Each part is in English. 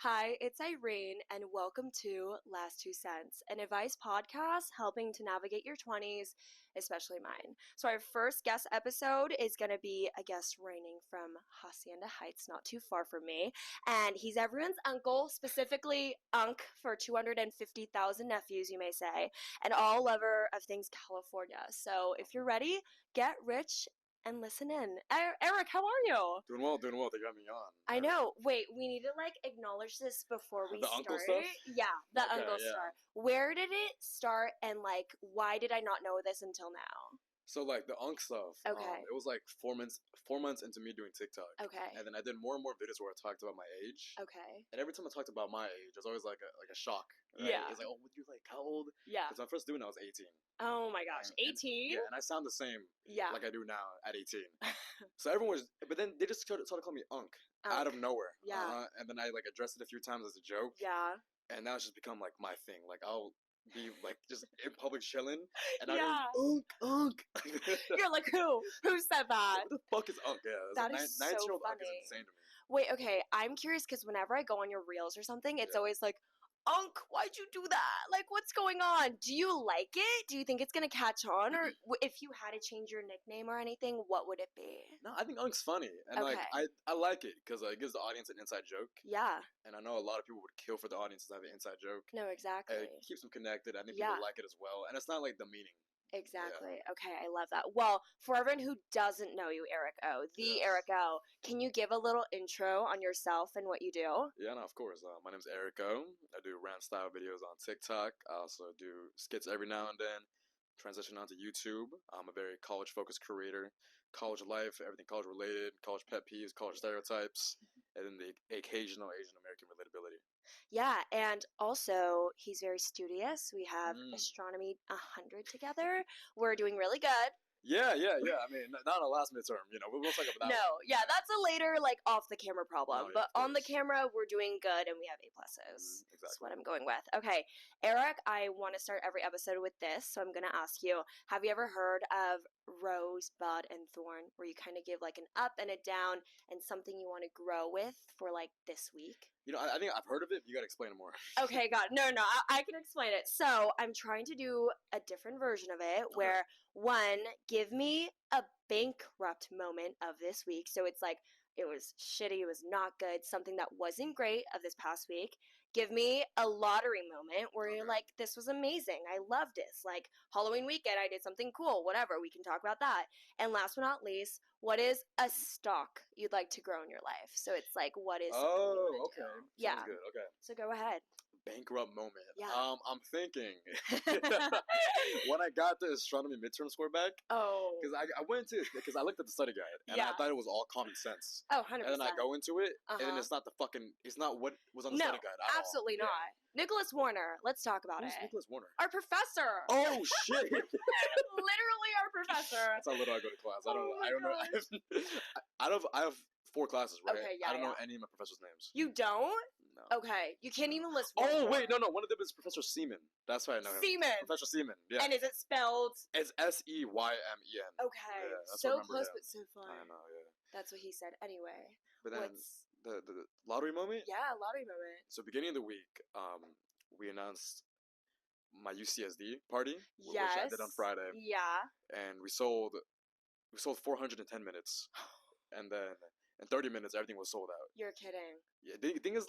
Hi, it's Irene, and welcome to L2C, an advice podcast helping to navigate your 20s, especially mine. So, our first guest episode is going to be a guest reigning from Hacienda Heights, not too far from me. And he's everyone's uncle, specifically Unc for 250,000 nephews, you may say, and all lover of things California. So, if you're ready, get rich and listen in. Eric, how are you? Doing well. They got me on. I know. Wait, we need to acknowledge this before we The start. uncle stuff? Yeah, the Okay, uncle yeah. stuff. Where did it start and why did I not know this until now? So the Unk stuff. Okay. It was like 4 months into me doing TikTok. Okay. And then I did more and more videos where I talked about my age. Okay. And every time I talked about my age, it was always like a shock. Right? Yeah. It's like, oh, you're how old? Yeah. Because when I first doing it, I was 18. Oh my gosh, 18? Yeah, and I sound the same. Yeah. Like I do now at 18. So everyone was, but then they just started calling me Unk out of nowhere. Yeah. And then I addressed it a few times as a joke. Yeah. And now it's just become my thing. I'll be just in public chilling, and Yeah. I'm Unk. You're like, who? Who said that? What the fuck is Unk? Yeah, That is so 9-year-old Unk funny. is insane to me. Wait, okay, I'm curious because whenever I go on your reels or something, it's Yeah. always like, Unc, why'd you do that? What's going on? Do you like it? Do you think it's gonna catch on? Or if you had to change your nickname or anything, what would it be? No, I think Unk's funny, and Okay. I like it because it gives the audience an inside joke, Yeah, and I know a lot of people would kill for the audience to have an inside joke. no, exactly. It keeps them connected. I think Yeah. people like it as well, and it's not demeaning. Exactly. Okay, I love that. Well, for everyone who doesn't know you, Eric O, the Yes. Eric O, can you give a little intro on yourself and what you do? Yeah, no, of course. My name's Erico. I do rant style videos on TikTok. I also do skits every now and then. Transition onto YouTube. I'm a very college focused creator. College life, everything college related, college pet peeves, college stereotypes, and then the occasional Asian American relatability. Yeah, and also he's very studious. We have Mm. Astronomy 100 together. We're doing really good. Yeah. I mean, not on the last midterm. We'll talk about that. No, yeah, that's a later off the camera problem. Oh, yeah, but of on the course. camera, we're doing good and we have A pluses. That's Exactly. what I'm going with. Okay, Eric, I want to start every episode with this, so I'm gonna ask you: have you ever heard of rose, bud, and thorn, where you kind of give an up and a down and something you want to grow with for this week? I think I've heard of it. But you gotta explain it more. Okay, God, no, I can explain it. So I'm trying to do a different version of it where one, give me a bankrupt moment of this week. So it's it was shitty, it was not good, something that wasn't great of this past week. Give me a lottery moment where you're this was amazing. I loved this. Halloween weekend, I did something cool, whatever. We can talk about that. And last but not least, what is a stock you'd like to grow in your life? So it's what is something you Oh, wanna okay. do? Sounds Yeah. good. Okay. So go ahead. Bankrupt moment. Yeah. I'm thinking when I got the astronomy midterm score back, Oh. because I looked at the study guide and I Yeah. thought it was all common sense. Oh, 100%. And then I go into it, and then Uh-huh. it's not what was on the No, study guide at absolutely all. not. Nicholas Warner. Let's talk about Who's it. Nicholas Warner? Our professor. Oh shit! Literally our professor. That's how little I go to class. I Oh my don't know. I have 4 classes, right? Okay, yeah, I don't know yeah. any of my professors' names. You don't? No. Okay. You can't even list Oh one wait, more. no. One of them is Professor Seaman. That's why I know him. Seaman. Professor Seaman. Yeah. And is it spelled? It's Seymen. Okay. Yeah, that's what I So remember, close, yeah. but so far. I know, yeah. That's what he said. Anyway. But then What's... the lottery moment. Yeah, lottery moment. So beginning of the week, we announced my UCSD party, which I did on Friday, Yeah. and we sold 410 minutes, and then in 30 minutes everything was sold out. You're kidding. Yeah, the thing is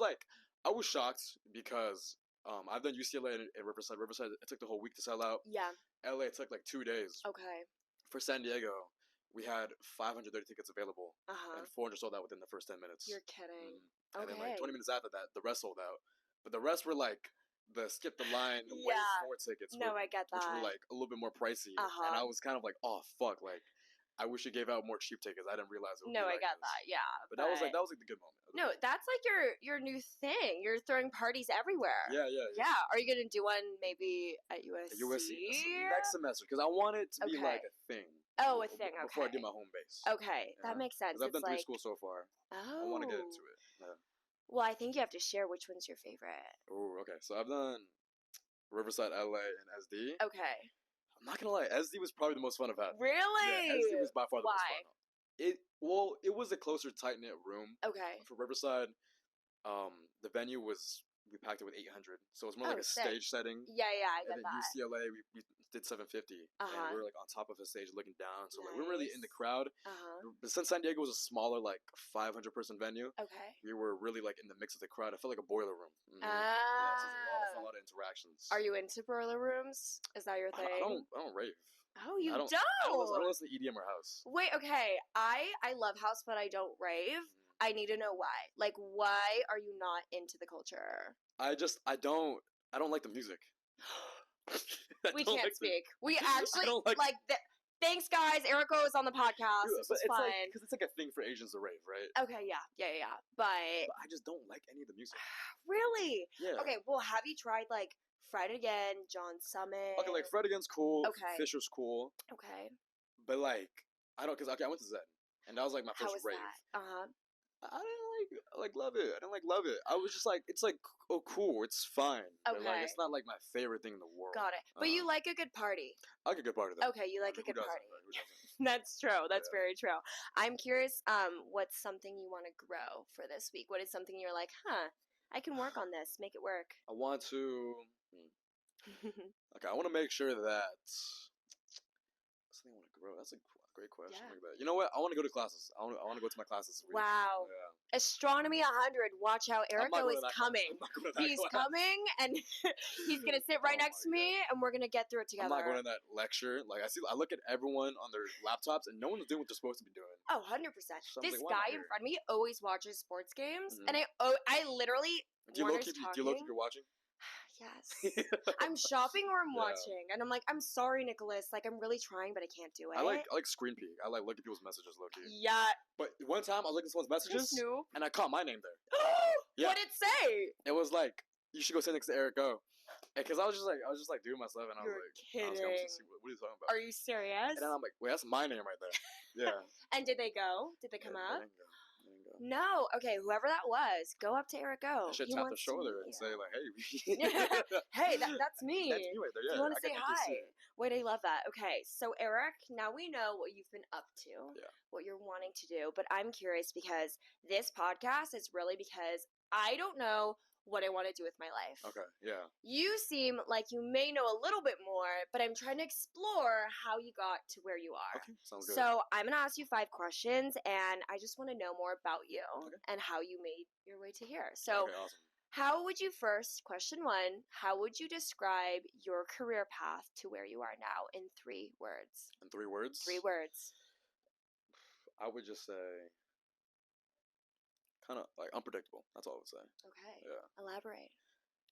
I was shocked because I've done UCLA and Riverside. Riverside it took the whole week to sell out. Yeah. LA took 2 days. Okay. For San Diego, we had 530 tickets available, Uh-huh. and 400 sold out within the first 10 minutes. You're kidding. And Okay. then 20 minutes after that, the rest sold out. But the rest were the skip the line, wait Yeah. for tickets. No, I get which that. were a little bit more pricey. Uh-huh. And I was kind of oh fuck, I wish you gave out more cheap tickets. I didn't realize it would No, be I like get this. that. Yeah. But that was the good moment. No, that's your new thing. You're throwing parties everywhere. Yeah. Yeah. Are you gonna do one maybe at USC? USC next semester because I want it to be Okay. a thing. Oh, a thing. Okay. Before I do my home base. Okay, Yeah. that makes sense. 'Cause I've done It's 3 schools so far. Oh. I want to get into it. Yeah. Well, I think you have to share which one's your favorite. Oh, okay. So I've done Riverside, LA, and SD. Okay. I'm not gonna lie, SD was probably the most fun I've had. Really? Yeah, SD was by far the most Why? fun. It was a closer, tight knit room. Okay. For Riverside, The venue we packed it with 800, so it's more like a sick. stage setting. Yeah, I And get then that. UCLA, we did 750, and we were like on top of a stage looking down, so like we were really in the crowd. But since San Diego was a smaller, like 500-person venue, Okay. we were really like in the mix of the crowd. I felt like a boiler room. Ah. Yeah, so there's a lot of interactions. Are you into boiler rooms? Is that your thing? I don't rave. Oh, you don't? I don't listen to EDM or house. Wait, okay. I love house, but I don't rave. I need to know why. Like, why are you not into the culture? I don't like the music. We can't speak. We actually like thanks, guys. Erico is on the podcast. This is fun. Because it's like a thing for Asians to rave, right? Okay, yeah. But I just don't like any of the music. Really? Yeah. Okay, well, have you tried like Fried Again, John Summit? Okay, like Fred Again's cool. Okay. Fisher's cool. Okay. But like, I don't, because I went to Zen, and that was like my first rave. How was that? I didn't love it. I didn't love it. I was just like, it's like, oh, cool, it's fine. Okay. But like, it's not like my favorite thing in the world. Got it. But you like a good party. I like a good party though. Okay, you like a good party. Who doesn't? That's true. That's very true. I'm curious, what's something you want to grow for this week? What is something you're like, I can work on this, make it work? I want to. Okay, I want to make sure that something I want to grow. That's a great question. Yeah. You know what? I want to go to classes. I want to go to my classes. Wow. Yeah. Astronomy 100. Watch out, Erico is coming. He's coming, and he's gonna sit right next to me, and we're gonna get through it together. I'm not going to that lecture. Like I look at everyone on their laptops, and no one's doing what they're supposed to be doing. Oh, 100%. This guy in front of me always watches sports games, and I literally. Do you low keep your watching? Yes. I'm shopping or I'm watching. And I'm like, I'm sorry, Nicholas. Like, I'm really trying, but I can't do it. I like screen peek. I like look at people's messages low key. Yeah. But one time I was looking at someone's messages and I caught my name there. Yeah. What did it say? It was like, you should go sit next to Eric O. Because I was just like doing my stuff and I was like, kidding. what are you talking about? Are you serious? And then I'm like, wait, that's my name right there. Yeah. And did they go? Did they come up? They didn't go. No. Okay, whoever that was, go up to Erico. I should tap the shoulder and say like, hey. Hey, that's me. That's me right there, yeah. Do you want to say hi? Wait, I love that. Okay, so Eric, now we know what you've been up to, what you're wanting to do, but I'm curious because this podcast is really because I don't know what I want to do with my life. Okay, yeah. You seem like you may know a little bit more, but I'm trying to explore how you got to where you are. Okay, sounds good. So I'm going to ask you 5 questions, and I just want to know more about you and how you made your way to here. So awesome. how would you question 1, how would you describe your career path to where you are now in 3 words? In 3 words? 3 words. I would just say kind of like unpredictable. That's all I would say. Okay. Yeah. Elaborate.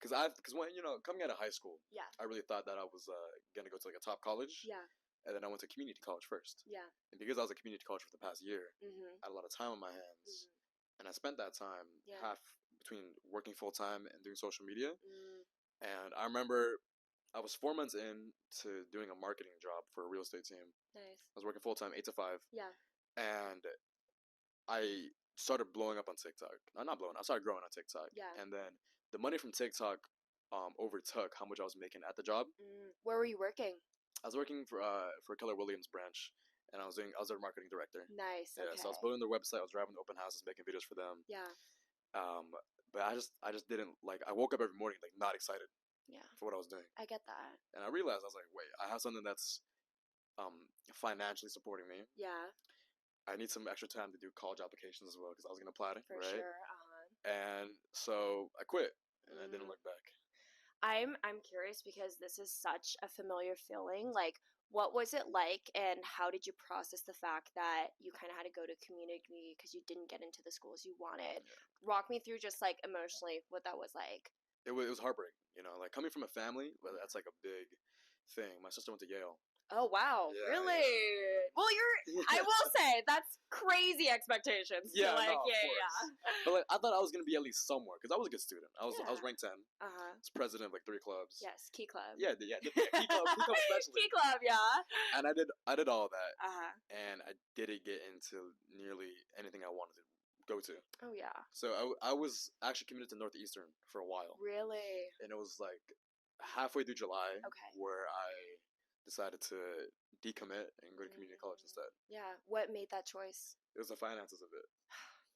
Because when coming out of high school, I really thought that I was gonna go to like a top college. Yeah. And then I went to community college first. Yeah. And because I was at community college for the past year, I had a lot of time on my hands, and I spent that time half between working full time and doing social media. And I remember I was 4 months in to doing a marketing job for a real estate team. Nice. I was working full time, 8 to 5. Yeah. And I started blowing up on TikTok. Not blowing. I started growing on TikTok. Yeah. And then the money from TikTok overtook how much I was making at the job. Where were you working? I was working for Keller Williams branch, and I was their marketing director. Nice. Yeah. Okay. So I was building their website. I was driving to open houses, making videos for them. Yeah. But I just didn't like. I woke up every morning like not excited. Yeah. For what I was doing. I get that. And I realized I was like, wait, I have something that's financially supporting me. Yeah. I need some extra time to do college applications as well because I was gonna apply For right. Sure. And so I quit, and I didn't look back. I'm curious because this is such a familiar feeling. Like, what was it like, and how did you process the fact that you kind of had to go to community because you didn't get into the schools you wanted? Yeah. Walk me through just like emotionally what that was like. It was heartbreaking, like coming from a family, that's like a big thing. My sister went to Yale. Oh, wow. Yeah, really? Yeah. Well, I will say, that's crazy expectations. Yeah, like, no, But like, I thought I was going to be at least somewhere, because I was a good student. I was ranked 10. I was president of like 3 clubs. Yes, Key Club. Yeah, Key Club especially. Key Club, yeah. And I did all that. And I didn't get into nearly anything I wanted to go to. Oh, yeah. So I was actually committed to Northeastern for a while. Really? And it was like halfway through July where I decided to decommit and go to community college instead. Yeah. What made that choice? It was the finances of it.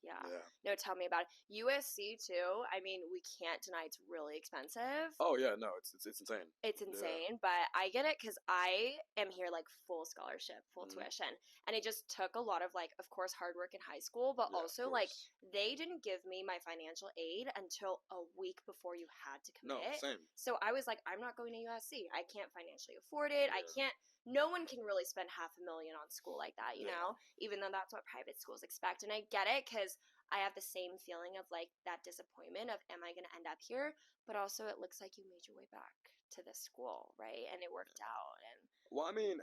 Yeah. Yeah. No, tell me about it. USC too. I mean, we can't deny it's really expensive. Oh yeah, no, it's insane. It's Yeah. insane, but I get it because I am here like full scholarship, full Mhm. tuition. And it just took a lot of like, of course, hard work in high school, but Yeah, of also like course. they didn't give me my financial aid until a week before you had to No, commit. same. So I was like, I'm not going to USC. I can't financially afford it. I Yeah. can't, no one can really spend $500,000 on school like that, you Yeah. know, even though that's what private schools expect. And I get it because I have the same feeling of like that disappointment of, am I going to end up here? But also it looks like you made your way back to this school, right? And it worked out. And Well, I mean,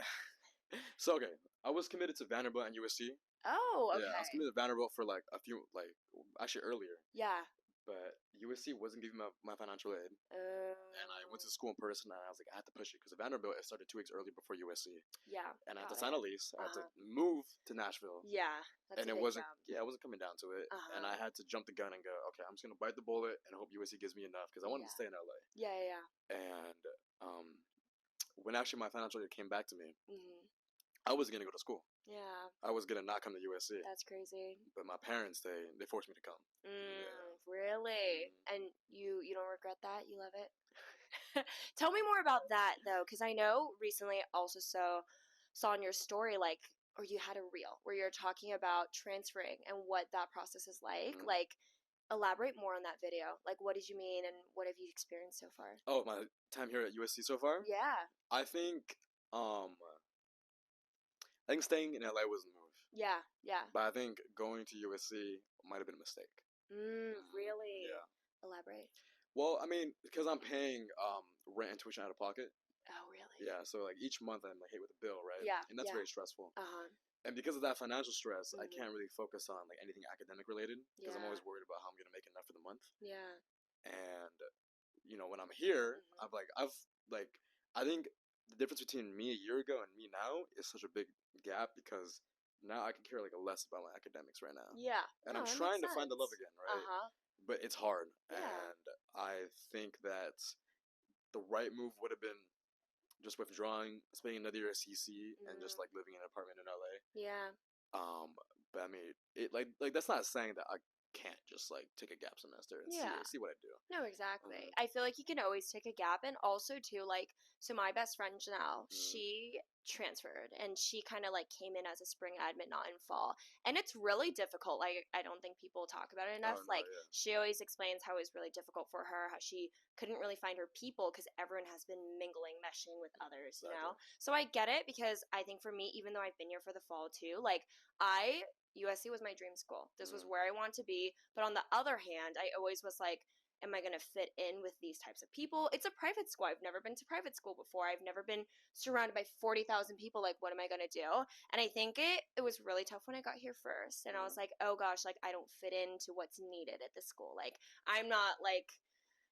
so okay, I was committed to Vanderbilt and USC. oh, Yeah, I was okay. committed to Vanderbilt for like a few, like actually earlier, Yeah. but USC wasn't giving my financial aid, and I went to school in person, and I was like, I had to push it because Vanderbilt it started 2 weeks early before USC, Yeah. and I had to Got sign it. a lease. I had to Uh-huh. move to Nashville, Yeah. That's and a it big wasn't, jump. yeah, it wasn't coming down to it, and Uh-huh. I had to jump the gun and go, okay, I'm just gonna bite the bullet and hope USC gives me enough because I wanted to Yeah. stay in LA, Yeah, yeah, yeah. and um, when actually my financial aid came back to me, Mm-hmm. I was gonna go to school. Yeah. I was gonna not come to USC, That's crazy. but my parents they forced me to come. Yeah. Really? Mhm. And you don't regret that? You love it? Tell me more about that though, because I know recently I also saw in your story like, or you had a reel where you're talking about transferring and what that process is like. Mhm. Like, elaborate more on that video. Like, what did you mean, and what have you experienced so far? Oh, my time here at USC so far. Yeah, I think um I think staying in LA was the move, yeah, yeah. but I think going to USC might have been a mistake. Really? Yeah. Elaborate. Well, I mean, because I'm paying rent and tuition out of pocket. Oh, really? Yeah, so like each month I'm like hit with a bill, right? Yeah, And that's yeah. very stressful. Uh-huh. And because of that financial stress, I Mhm. can't really focus on like anything academic related because I'm Yeah, always worried about how I'm gonna make enough for the month. yeah. And when I'm here, Mhm. I've I think the difference between me a year ago and me now is such a big gap because now I can care like less about my academics right now, Yeah. and I'm No, that makes trying to find the love sense. again, right? Uh-huh. But it's hard, Yeah. and I think that the right move would have been just withdrawing, spending another year at CC, and just Mm. like living in an apartment in LA. Yeah. But I mean, it like that's not saying that I can't just like take a gap semester and Yeah. see what I do. No, exactly. Mhm. I feel like you can always take a gap, and also too, like, so my best friend Janelle, Mhm. she transferred and she kind of like came in as a spring admit, not in fall, and it's really difficult. Like, I don't think people talk about it enough. Oh no, Like, yeah, she always explains how it was really difficult for her, how she couldn't really find her people because everyone has been mingling, meshing with others, you exactly. know. So I get it because I think for me, even though I've been here for the fall too, like I USC was my dream school. This was Mhm. where I want to be. But on the other hand, I always was like, am I going to fit in with these types of people? It's a private school. I've never been to private school before. I've never been surrounded by 40,000 people. Like, what am I going to do? And I think it was really tough when I got here first. And I was Mhm. like, oh gosh, like, I don't fit into what's needed at the school. Like, I'm not like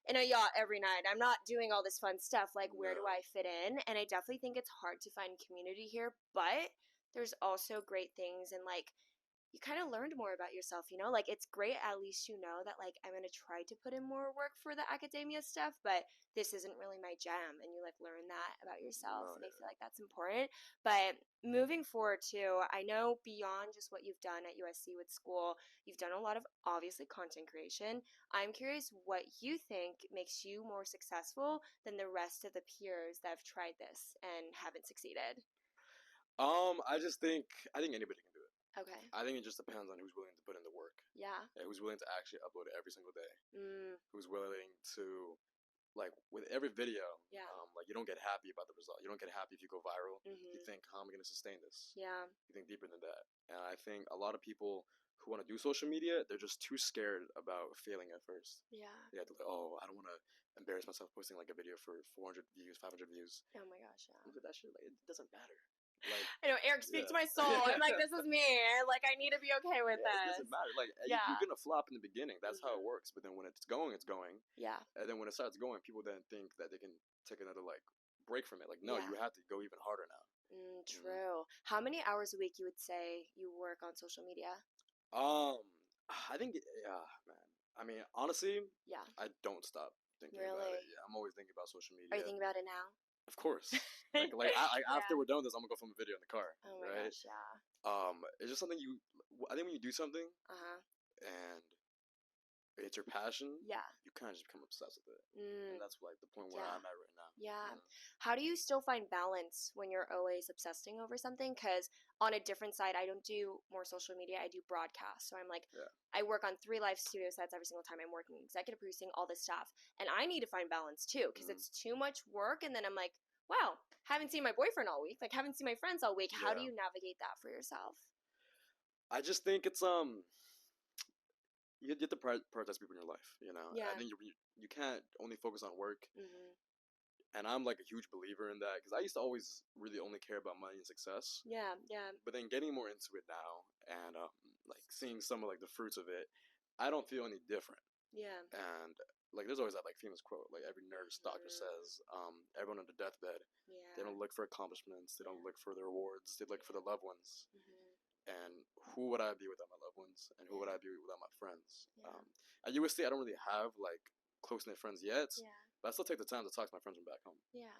in a yacht every night. I'm not doing all this fun stuff. Like, where do No. I fit in? And I definitely think it's hard to find community here, but there's also great things and like you kind of learned more about yourself, you know? Like, it's great, at least you know that, like, I'm going to try to put in more work for the academia stuff, but this isn't really my jam. And you, like, learn that about yourself. No, And I yeah. feel like that's important. But moving forward, too, I know beyond just what you've done at USC with school, you've done a lot of obviously content creation. I'm curious what you think makes you more successful than the rest of the peers that have tried this and haven't succeeded. I think anybody can do it. Okay. I think it just depends on who's willing to put in the work. Yeah. Yeah, who's willing to actually upload it every single day. Mm, Who's willing to like with every video, yeah. like you don't get happy about the result. You don't get happy if you go viral. You Mm-hmm. think, how am I gonna sustain this? Yeah. You think deeper than that. And I think a lot of people who want to do social media, they're just too scared about failing at first. Yeah. Yeah, they're like, oh, I don't want to embarrass myself posting like a video for 400 views, 500 views. Oh my gosh, yeah. But that shit, like, it doesn't matter. Like, I know, Eric, speak yeah. to my soul. I'm like, this is me. Like, I need to be okay with Yeah, it doesn't this. matter. Like, you're Yeah. gonna flop in the beginning. That's how it Mhm. works. But then when it's going, it's going. Yeah. And then when it starts going, people then think that they can take another like break from it. Like, no, Yeah. you have to go even harder now. True. How many hours a week you would say you work on social media? Um, I think, yeah, man. I mean, honestly, Yeah. I don't stop thinking about it. Really? Yeah, I'm always thinking about social Are you media. thinking about it now? Of course. Like after Yeah. we're done with this, I'm gonna go film a video in the car, Oh my right? gosh, yeah. It's just something I think when you do something, Uh huh. and it's your passion, Yeah. you kind of just become obsessed with it. And that's like the point where Yeah. I'm at right now. Yeah. How do you still find balance when you're always obsessing over something? Because on a different side, I don't do more social media. I do broadcast. So I'm like, I work on 3 live studio sets every single time I'm working, executive producing, all this stuff. And I need to find balance too, because it's too much work. And then I'm like, wow, haven't seen my boyfriend all week. Like, haven't seen my friends all week. How do you navigate that for yourself? I just think it's you get to prioritize people in your life, you know. Yeah. I think you can't only focus on work, Mm-hmm. and I'm like a huge believer in that because I used to always really only care about money and success. Yeah, yeah. But then getting more into it now and like seeing some of like the fruits of it, I don't feel any different. Yeah. And like there's always that like famous quote like every nurse doctor says, everyone on their deathbed, they don't look for accomplishments, they don't look for their rewards, they look for their loved ones. And who would I be without my loved ones, and who would I be without my friends? At USC, I don't really have like close knit friends yet, but I still take the time to talk to my friends from back home. Yeah.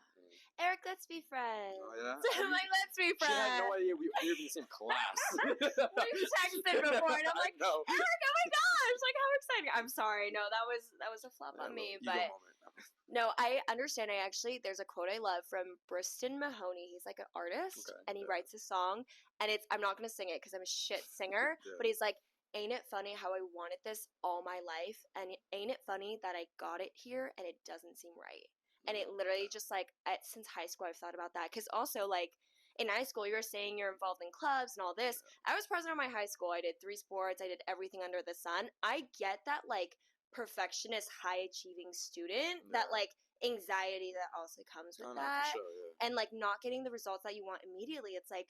Eric, let's be friends. Oh yeah. I'm like, let's be She had no friends. idea we were in the same class. We've texted before, and I'm like, no. Eric, oh my gosh, like how exciting! I'm sorry, no, that was a flop on me, ego but moment. no, I understand. There's a quote I love from Briston Mahoney. He's like an artist, and he writes a song, and I'm not gonna sing it because I'm a shit singer, but he's like, ain't it funny how I wanted this all my life, and ain't it funny that I got it here and it doesn't seem right. And it literally just like since high school I've thought about that, because also like in high school you were saying you're involved in clubs and all this. I was president of my high school. I did 3 sports. I did everything under the sun. I get that like perfectionist, high achieving student, that like anxiety that also comes with that, and like not getting the results that you want immediately. It's like,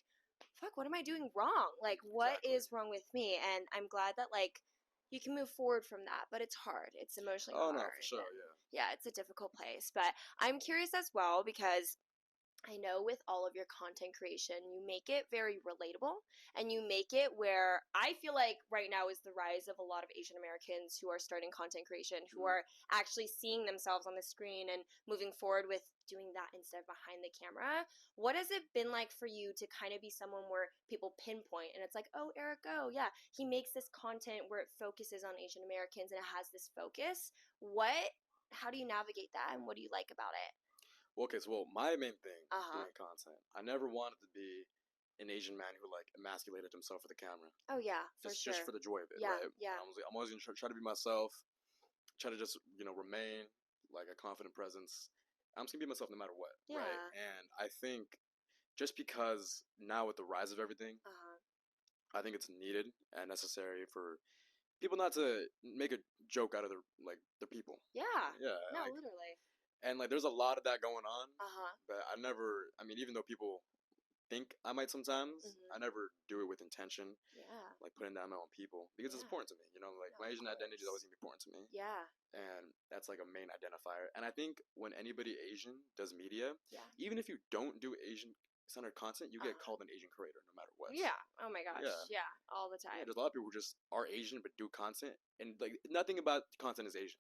fuck, what am I doing wrong? Like, what is wrong with me? And I'm glad that like you can move forward from that, but it's hard. It's emotionally hard. No, for sure, Yeah, it's a difficult place. But I'm curious as well, because I know with all of your content creation, you make it very relatable, and you make it where I feel like right now is the rise of a lot of Asian Americans who are starting content creation, who are actually seeing themselves on the screen and moving forward with doing that instead of behind the camera. What has it been like for you to kind of be someone where people pinpoint and it's like, oh, Eric, oh, yeah, he makes this content where it focuses on Asian Americans and it has this focus. How do you navigate that, and what do you like about it? Well, okay, so my main thing doing content, I never wanted to be an Asian man who like emasculated himself for the camera. Oh yeah, for just for the joy of it, Yeah, right? yeah. I'm always gonna try to be myself, try to just remain like a confident presence. I'm just gonna be myself no matter what, right? And I think just because now with the rise of everything, I think it's needed and necessary for people not to make a joke out of their people. Yeah. Yeah. No, literally. And like there's a lot of that going on. But I mean, even though people think I might sometimes, I never do it with intention. Yeah. Like putting down my own people, because it's important to me, like my Asian identity is always gonna be important to me. Yeah. And that's like a main identifier. And I think when anybody Asian does media, even if you don't do Asian centered content, you get called an Asian creator no matter what. Yeah. Oh my gosh. Yeah. All the time. Yeah, there's a lot of people who just are Asian but do content, and like nothing about content is Asian.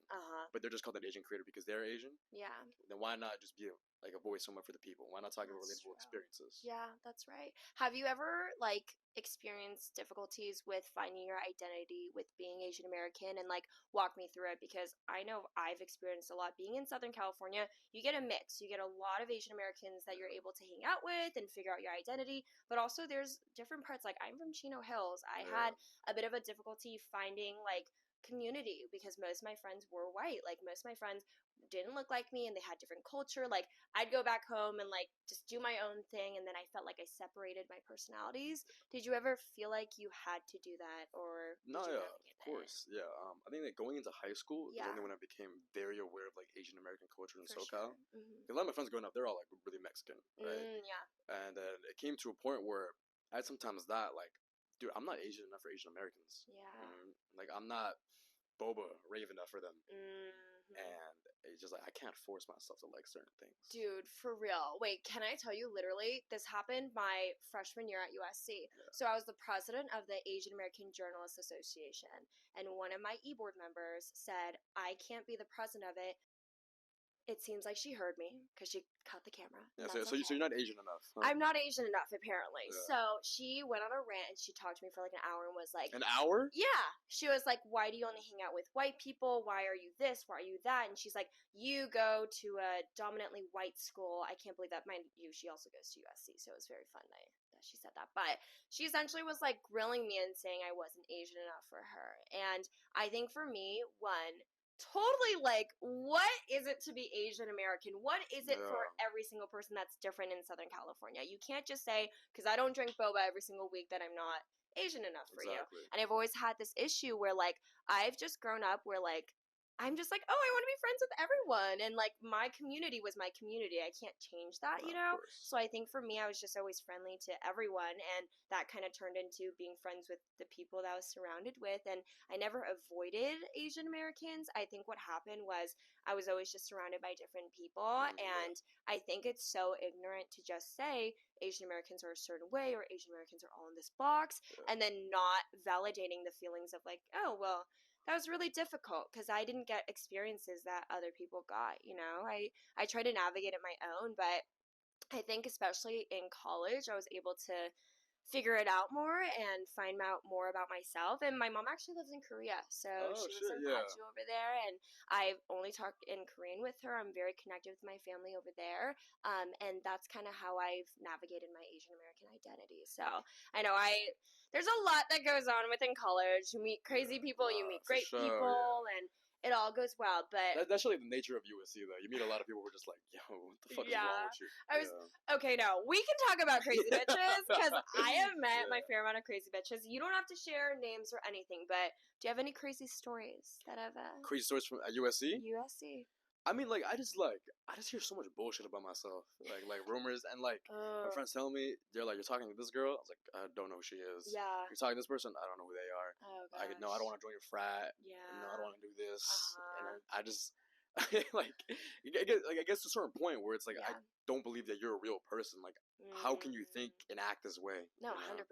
But they're just called an Asian creator because they're Asian. Yeah. Then why not just be like a voice somewhere for the people? Why not talk about relatable experiences? Yeah, that's right. Have you ever like experienced difficulties with finding your identity with being Asian American, and like walk me through it? Because I know I've experienced a lot being in Southern California. You get a mix. You get a lot of Asian Americans that you're able to hang out with and figure out your identity, but also there's different parts. Like I'm from Chino Hills. I had a bit of a difficulty finding like community because most of my friends were white. Like most of my friends didn't look like me and they had different culture. Like I'd go back home and like just do my own thing, and then I felt like I separated my personalities. Did you ever feel like you had to do that, or no? Yeah, of course. Yeah. I think that going into high school is only when I became very aware of like Asian American culture in SoCal. Because a lot of my friends growing up, they're all like really Mexican, right? Yeah. And then it came to a point where I had sometimes that like, dude, I'm not Asian enough for Asian Americans. Yeah. Like I'm not boba rave enough for them. And it's just like I can't force myself to like certain things. Dude, for real. Wait, can I tell you, literally, this happened my freshman year at USC. So I was the president of the Asian American Journalists Association, and one of my e-board members said, I can't be the president of it It seems like she heard me because she cut the camera. Yeah, That's so okay. you're not Asian enough. Huh? I'm not Asian enough, apparently. Yeah. So she went on a rant and she talked to me for like an hour and was like, An hour? yeah. She was like, why do you only hang out with white people? Why are you this? Why are you that? And she's like, you go to a dominantly white school. I can't believe that. Mind you, she also goes to USC, so it was very fun that she said that. But she essentially was like grilling me and saying I wasn't Asian enough for her. And I think for me, one, totally like, what is it to be Asian American? What is it for every single person that's different in Southern California? You can't just say, because I don't drink boba every single week, that I'm not Asian enough for you. And I've always had this issue where like I've just grown up where like I'm just like, oh, I want to be friends with everyone, and like my community was my community. I can't change that, you know. So I think for me, I was just always friendly to everyone, and that kind of turned into being friends with the people that I was surrounded with. And I never avoided Asian Americans. I think what happened was I was always just surrounded by different people, and I think it's so ignorant to just say Asian Americans are a certain way or Asian Americans are all in this box, and then not validating the feelings of like, oh, well, that was really difficult because I didn't get experiences that other people got, you know. I try to navigate it my own, but I think especially in college I was able to figure it out more and find out more about myself. And my mom actually lives in Korea, so she lives in Paju over there, and I've only talked in Korean with her. I'm very connected with my family over there, and that's kind of how I've navigated my Asian American identity. So I know there's a lot that goes on within college. You meet crazy people, you meet great people, and it all goes wild. But that's really the nature of USC, though. You meet a lot of people who are just like, yo, what the fuck is wrong with you? Okay, no, we can talk about crazy bitches because I have met my fair amount of crazy bitches. You don't have to share names or anything, but do you have any crazy stories that have crazy stories from USC? USC. I mean, like, I just hear so much bullshit about myself, like rumors, and like my friends tell me they're like, you're talking to this girl. I was like, I don't know who she is. Yeah. You're talking to this person. I don't know who they are. Oh gosh. No, I don't want to join your frat. Yeah. No, I don't want to do this. And I just like, I guess to a certain point where it's like I don't believe that you're a real person. Like, how can you think and act this way? No, 100%.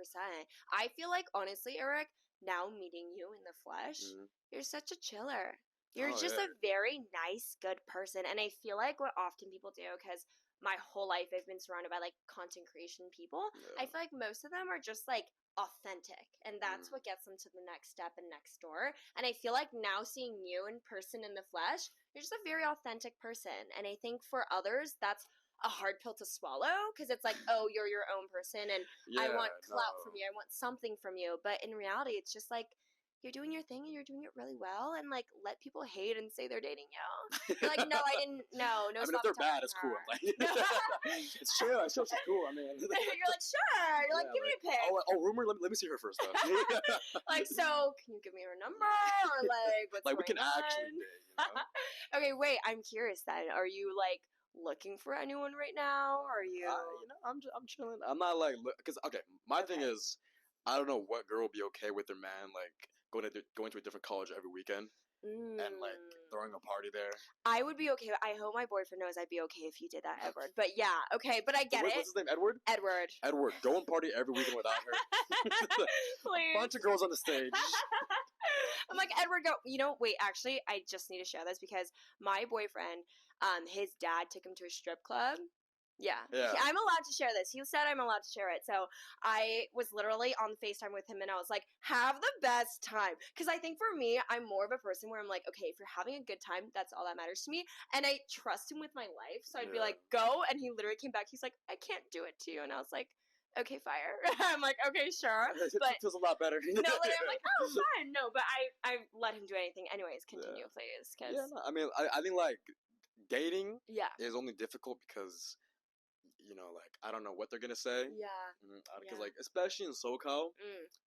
I feel like honestly, Eric, now meeting you in the flesh, you're such a chiller. You're just a very nice, good person. And I feel like what often people do, because my whole life I've been surrounded by like content creation people, I feel like most of them are just like authentic. And that's what gets them to the next step and next door. And I feel like now seeing you in person in the flesh, you're just a very authentic person. And I think for others, that's a hard pill to swallow because it's like, oh, you're your own person and I want clout from you. I want something from you. But in reality, it's just like, you're doing your thing and you're doing it really well, and like let people hate and say they're dating you. You're like, no, I didn't. No. I mean, if they're bad, it's cool. Like, it's true. I show she's cool. I mean, you're like, sure. You're like, give me a pic. Oh, rumor. Let me see her first, though. Like, so can you give me her number or like what's like we can on? actually date. You know? Okay, wait. I'm curious. Then, are you like looking for anyone right now? Or are you? I'm chilling. I'm not like because my thing is, I don't know what girl will be okay with their man like going to a different college every weekend and like throwing a party there. I would be okay. I hope my boyfriend knows I'd be okay if you did that, Edward. But yeah, okay. But I get it. What's his name? Edward. Edward, go and party every weekend without her. Please. A bunch of girls on the stage. I'm like, Edward, go. You know, wait. Actually, I just need to share this because my boyfriend, his dad took him to a strip club. Yeah. I'm allowed to share this. He said I'm allowed to share it. So I was literally on FaceTime with him and I was like, have the best time. Because I think for me, I'm more of a person where I'm like, okay, if you're having a good time, that's all that matters to me. And I trust him with my life. So I'd be like, go. And he literally came back. He's like, I can't do it to you. And I was like, okay, fire. I'm like, okay, sure. But it feels a lot better. No, like, I'm like, oh, fine. No, but I let him do anything. Anyways, continue, please. Cause... Yeah, no, I mean, I think like dating is only difficult because you know, like, I don't know what they're gonna say. Because, like, especially in SoCal,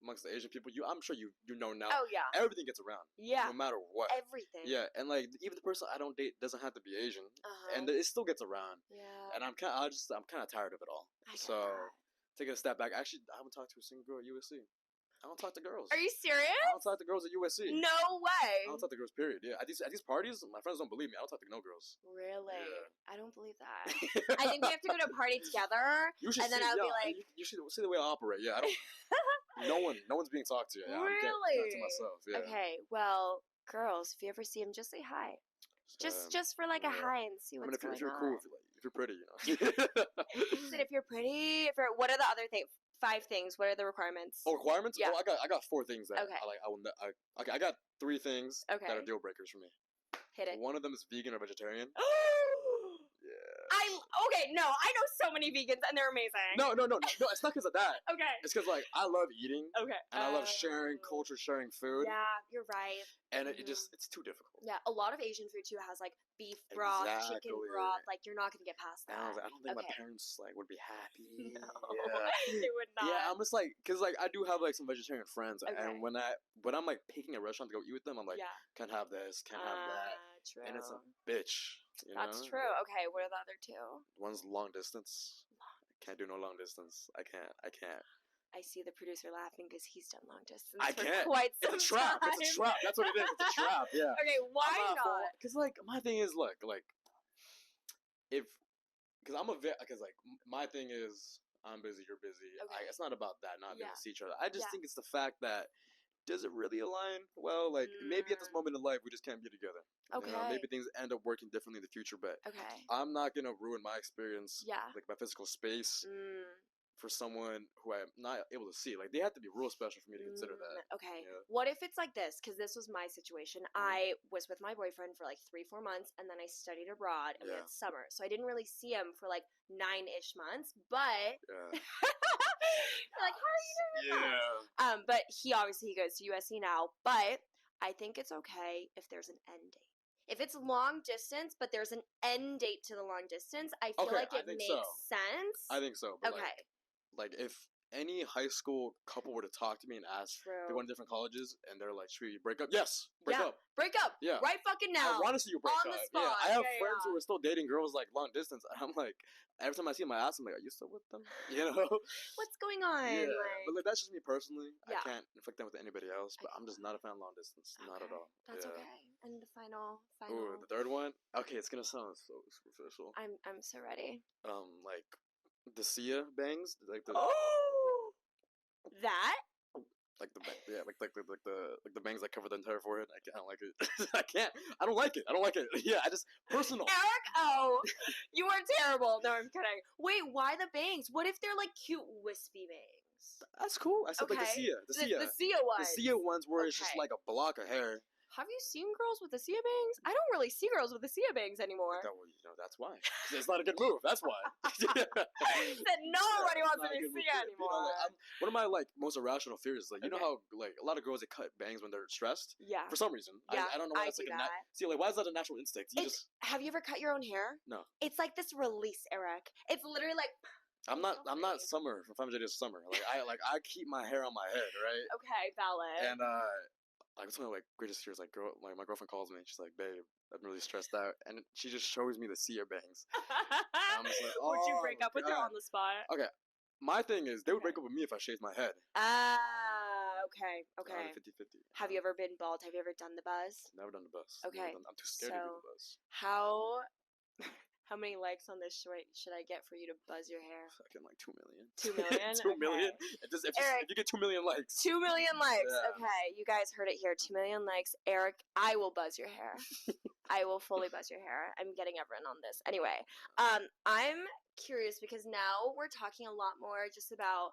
amongst the Asian people, I'm sure you know now. Oh, yeah. Everything gets around. Yeah. No matter what. Everything. Yeah, and, like, even the person I don't date doesn't have to be Asian. And it still gets around. Yeah. And I'm kind of tired of it all. Taking a step back, actually, I haven't talked to a single girl at USC. I don't talk to girls. Are you serious? I don't talk to girls at USC. No way. I don't talk to girls, period. Yeah, at these parties, my friends don't believe me. I don't talk to no girls. Really? Yeah. I don't believe that. I think we have to go to a party together, and then I'll be like... You should see the way I operate. Yeah, I don't... no one's being talked to. Yeah, really? I'm to myself. Yeah. Okay, well, girls, if you ever see him, just say hi. Just for like a yeah. high and see I what's mean, if you're going cool, on. if you're pretty, Said if you're pretty, what are the other things? 5 things. What are the requirements? Oh, requirements? Yeah. Oh, I got 4 things that Okay. I like. Okay, I got 3 things that are Okay. deal breakers for me. Hit it. One of them is vegan or vegetarian. Okay, no, I know so many vegans and they're amazing. No, it's not because of that. Okay. It's because like I love eating. Okay. And I love sharing culture, sharing food. Yeah, you're right. And it's too difficult. Yeah, a lot of Asian food too has like beef broth, chicken broth. Like you're not gonna get past that. I don't think my parents like would be happy. No, Yeah. they would not. Yeah, I'm just like, cause like I do have like some vegetarian friends, Okay. and when I'm like picking a restaurant to go eat with them, I'm like, yeah. can't have this, can't have that, True. and it's a bitch. That's true. Okay, what are the other 2? One's long distance. Can't do no long distance. I can't. I see the producer laughing because he's done long distance. I for can't. Quite some It's a trap. time. It's a trap. That's what it is. It's a trap. Yeah. Okay, why not? Because like my thing is look like if because like my thing is I'm busy, you're busy. Okay. It's not about that. Not being Yeah. to see each other. I just Yeah. think it's the fact that does it really align? Well, like maybe at this moment in life we just can't be together. Okay. You know, maybe things end up working differently in the future, but Okay. I'm not gonna ruin my experience. Yeah. Like my physical space. For someone who I'm not able to see. Like, they have to be real special for me to consider that. Okay. Yeah. What if it's like this? Because this was my situation. I was with my boyfriend for like 3-4 months, and then I studied abroad, and we had summer. So I didn't really see him for like 9-ish months, but... Yeah. like, how are you doing that? But he goes to USC now, but I think it's okay if there's an end date. If it's long distance, but there's an end date to the long distance, I feel like it makes sense. I think so. But okay. Like if any high school couple were to talk to me and ask True. they went to different colleges and they're like, "Should we break up?" Yes, break up. Break up. Yeah, right fucking now. I want to see you break on up. the spot. Yeah, I have friends who are still dating girls like long distance. And I'm like, every time I see them, I ask them like, "Are you still with them?" You know, what's going on? Yeah, like... but like that's just me personally. Yeah. I can't inflict that with anybody else. But I'm just not a fan of long distance. Okay. Not at all. That's okay. And the final. Ooh, the third one. Okay, it's gonna sound so superficial. I'm so ready. Like the Sia bangs, like the. That? Like the bangs that cover the entire forehead. I don't like it. I don't like it. Yeah, I just personal. Eric, you are terrible. No, I'm kidding. Wait, why the bangs? What if they're like cute wispy bangs? That's cool. I said like the Sia ones. The Sia ones where it's just like a block of hair. Have you seen girls with the Sia bangs? I don't really see girls with the Sia bangs anymore. That's why. It's not a good move. That's why. That nobody wants to be Sia anymore. One of my like most irrational fears is like you know how like a lot of girls they cut bangs when they're stressed. Yeah. For some reason. Yeah. I don't know. Why that's like see, like why is that a natural instinct? Have you ever cut your own hair? No. It's like this release, Eric. It's literally like. I'm not Summer from Family J Summer. I keep my hair on my head, right? Okay, valid. And like it's one of like greatest fears. Like my girlfriend calls me and she's like, "Babe, I'm really stressed out," and she just shows me the Sia bangs. I'm just like, would you break up with her on the spot? Okay, my thing is they would break up with me if I shaved my head. Okay. 50-50. Have you ever been bald? Have you ever done the buzz? Never done the buzz. Okay. I'm too scared to do the buzz. How many likes on this should I get for you to buzz your hair? Fucking like 2 million. 2 million? 2 million? If you get 2 million likes. 2 million likes. Yeah. Okay, you guys heard it here. 2 million likes. Eric, I will buzz your hair. I will fully buzz your hair. I'm getting everyone on this. Anyway, I'm curious because now we're talking a lot more just about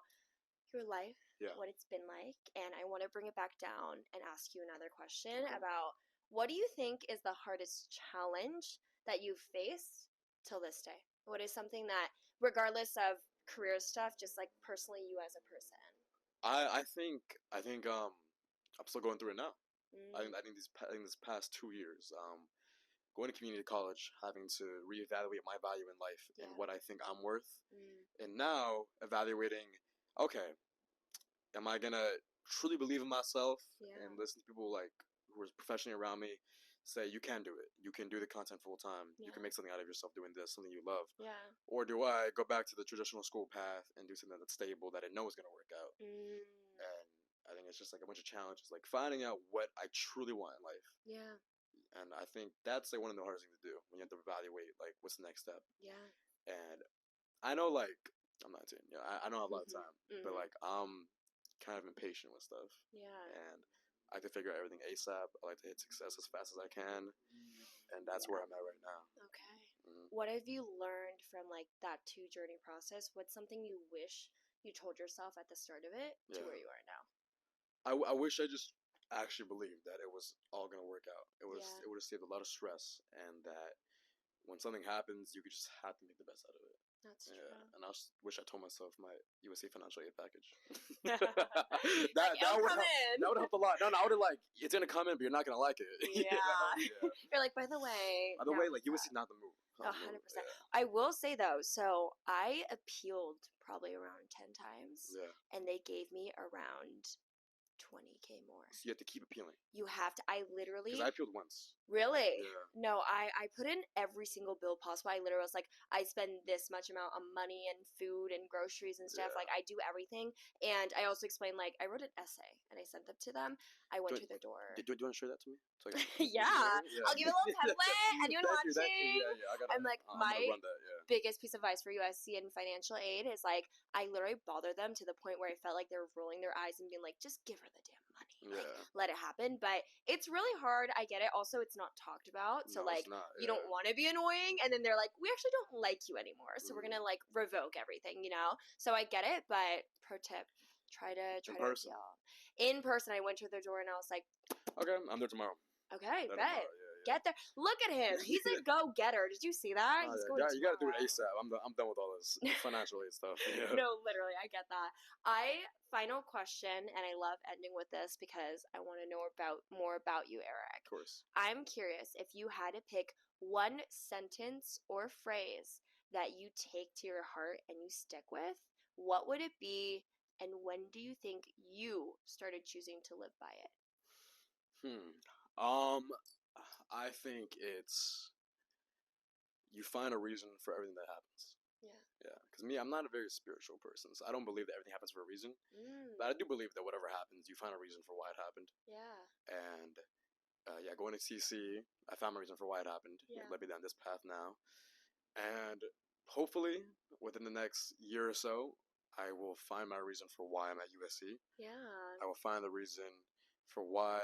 your life, what it's been like, and I want to bring it back down and ask you another question about what do you think is the hardest challenge that you've faced till this day? What is something that, regardless of career stuff, just like personally you as a person? I think I'm still going through it now. I think this past 2 years, going to community college, having to reevaluate my value in life and what I think I'm worth, and now evaluating, okay, am I gonna truly believe in myself and listen to people like who are professionally around me say you can do it, you can do the content full time, you can make something out of yourself doing this, something you love, or do I go back to the traditional school path and do something that's stable that I know is going to work out? And I think it's just like a bunch of challenges, like finding out what I truly want in life. And I think that's like one of the hardest things to do when you have to evaluate like what's the next step. And I know like I'm not saying I don't have a lot of time, but like I'm kind of impatient with stuff. And I like to figure out everything ASAP. I like to hit success as fast as I can, and that's where I'm at right now. Okay. Mm. What have you learned from like that journey process? What's something you wish you told yourself at the start of it to Yeah. where you are now? I wish I just actually believed that it was all gonna work out. It would Yeah. it would have saved a lot of stress, and that when something happens, you could just have to make the best out of it. That's Yeah, true. and I just wish I told myself my USA financial aid package. Like, That it'll would come help. in. That would help a lot. No, I would have like it's gonna come in, but you're not gonna like it. You know? Yeah. Yeah. You're like, by the way. By the now way, what's like USC that? not the move. Not the move. 100%. I will say though, so I appealed probably around 10 times, Yeah. Yeah. and they gave me around 20K more. So you have to keep appealing. You have to. I literally. Because I appealed once. Really? Yeah. No, I put in every single bill possible. I literally was like, I spend this much amount on money and food and groceries and stuff. Yeah. Like, I do everything. And I also explained, like, I wrote an essay and I sent them to them. I went to their door. Do you want to share that to me? So Yeah. I'll give you a little template. Anyone watching? Yeah. I'm like, I'm my gonna run that. Yeah. biggest piece of advice for USC and financial aid is like, I literally bothered them to the point where I felt like they were rolling their eyes and being like, just give her the damn money. Like, Yeah. let it happen. But it's really hard. I get it. Also, it's not talked about. So, No, like, it's not. you don't want to be annoying. And then they're like, we actually don't like you anymore. So, we're going to, like, revoke everything, you know? So, I get it. But pro tip, try to person. appeal. In person, I went to their door and I was like, okay, I'm there tomorrow. Okay, There bet. tomorrow, yeah. Get there. Look at him. He's a go-getter. Did you see that? Oh, He's yeah. going You gotta do it tomorrow. ASAP. I'm done with all this financial aid stuff. Yeah. No, literally, I get that. Final question, and I love ending with this because I want to know more about you, Eric. Of course. I'm curious if you had to pick one sentence or phrase that you take to your heart and you stick with, what would it be, and when do you think you started choosing to live by it? I think it's you find a reason for everything that happens. Yeah. Yeah. Because me, I'm not a very spiritual person, so I don't believe that everything happens for a reason. Mm, But I do believe that whatever happens, you find a reason for why it happened. yeah. And yeah, going to CC, I found my reason for why it happened. Yeah. It led me down this path now. And hopefully, within the next year or so, I will find my reason for why I'm at USC. Yeah. I will find the reason for why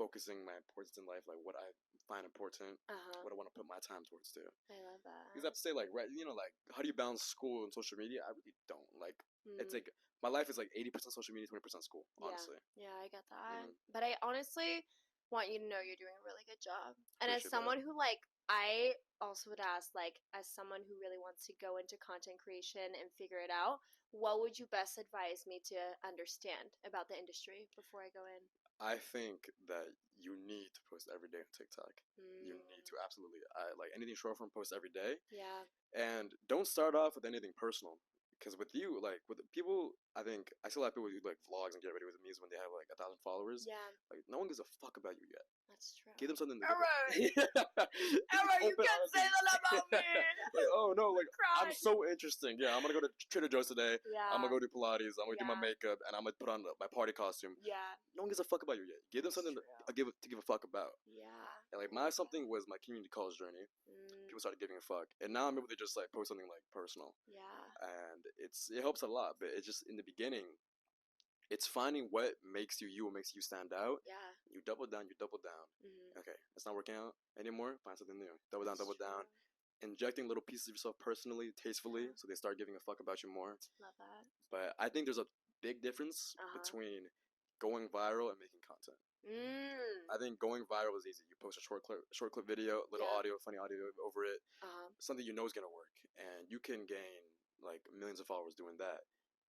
focusing my importance in life, like what I find important, what I want to put my time towards too. I love that. Because I have to say, like, right, you know, like, how do you balance school and social media? I really don't. Like, it's like, my life is like 80% social media, 20% school, honestly. Yeah, I get that. But I honestly want you to know you're doing a really good job. And as Appreciate someone who, like, I also would ask, like, as someone who really wants to go into content creation and figure it out, what would you best advise me to understand about the industry before I go in? I think that you need to post every day on TikTok. You need to absolutely, like anything short form, post every day. Yeah. And don't start off with anything personal. Because with you, like, with people, I think, I see a lot of people who do, like, vlogs and get ready with memes when they have, like, 1,000 followers. Yeah. Like, no one gives a fuck about you yet. That's true. Give them something to Alright. Alright, you can't say that about me. Like, oh, no, like, Cry. I'm so interesting. Yeah, I'm going to go to Trader Joe's today. Yeah. I'm going to go do Pilates. I'm going to do my Yeah. makeup. And I'm going to put on my party costume. Yeah. No one gives a fuck about you yet. Give them That's something true. to give a fuck about. Yeah. And, like, my something was my community college journey. People started giving a fuck. And now I'm able to just, like, post something, like, personal. Yeah. And it helps a lot. But it's just, in the beginning, it's finding what makes you you, what makes you stand out. Yeah. You double down. Okay, it's not working out anymore. Find something new. Double down. Injecting little pieces of yourself personally, tastefully, so they start giving a fuck about you more. Love that. But I think there's a big difference between going viral and making content. I think going viral is easy. You post a short clip video, little audio, funny audio over it, something you know is gonna work, and you can gain like millions of followers doing that.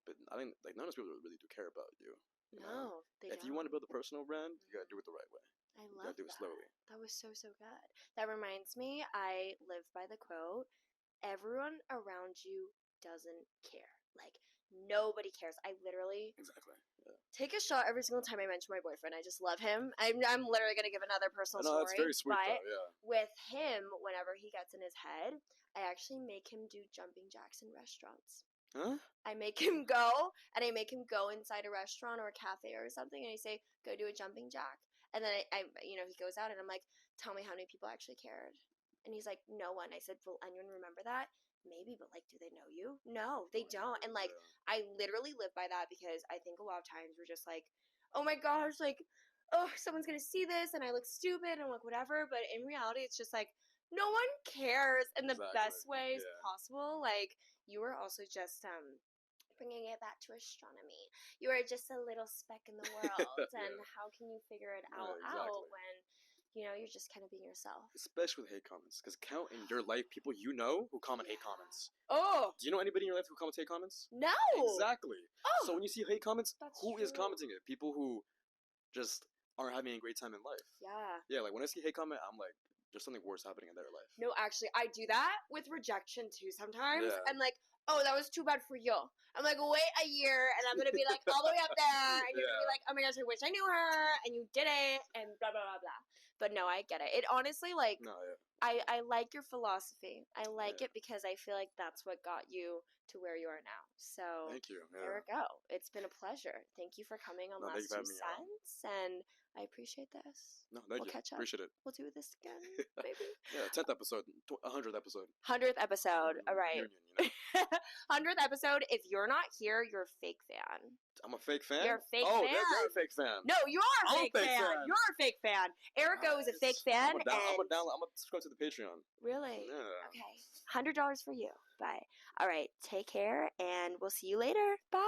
But I think like none of those people really do care about you. No, they if don't. you want to build a personal brand, you gotta do it the right way. I You love gotta do it slowly. That was so good. That reminds me, I live by the quote, everyone around you doesn't care. Like, nobody cares. I literally Exactly. Yeah. take a shot every single time I mention my boyfriend. I just love him. I'm literally going to give another personal story. That's very sweet but though, yeah. with him, whenever he gets in his head, I actually make him do jumping jacks in restaurants. Huh? I make him go, and I make him go inside a restaurant or a cafe or something, and I say, go do a jumping jack. And then I he goes out, and I'm like, tell me how many people actually cared. And he's like, no one. I said, will anyone remember that? Maybe, but like, do they know you? No, they don't. And like, I literally live by that because I think a lot of times we're just like, oh my gosh, like, oh, someone's gonna see this and I look stupid and like whatever. But in reality, it's just like no one cares in the Exactly. best ways Yeah. possible. Like you were also just bringing it back to astronomy. You are just a little speck in the world, Yeah. and how can you figure it Yeah, out exactly. when you're just kind of being yourself? Especially with hate comments, because count in your life people you know who comment hate comments. Oh Do you know anybody in your life who comments hate comments? no! Exactly. Oh, So when you see hate comments, that's who is true. commenting it? People who just aren't having a great time in life. Yeah. Yeah, like when I see hate comment, I'm like, there's something worse happening in their life. No, actually, I do that with rejection too sometimes. Yeah. I'm like, oh, that was too bad for you. I'm like, wait a year, and I'm gonna be like all the way up there, and you're gonna be Yeah. like, oh my gosh, I wish I knew her, and you did it, and blah blah blah blah. But no, I get it. It honestly, like, No, yeah. I like your philosophy. I like Yeah. it because I feel like that's what got you to where you are now. So Thank you. Yeah. there we go. It's been a pleasure. Thank you for coming on No, thank Last you for Two having me on. Cents, and I appreciate this. No, thank We'll you. catch up. Appreciate it. We'll do this again, maybe. Yeah, 10th episode, 100th episode. 100th episode. All right. Reunion, 100th episode. If you're not here, you're a fake fan. I'm a fake fan? You're a fake oh, fan. You're a fake fan. No, you are a I'm fake fan. You're a fake fan. Erico is a fake fan. I'm gonna subscribe to the Patreon. Really? Yeah. Okay. $100 for you. Bye. All right. Take care, and we'll see you later. Bye.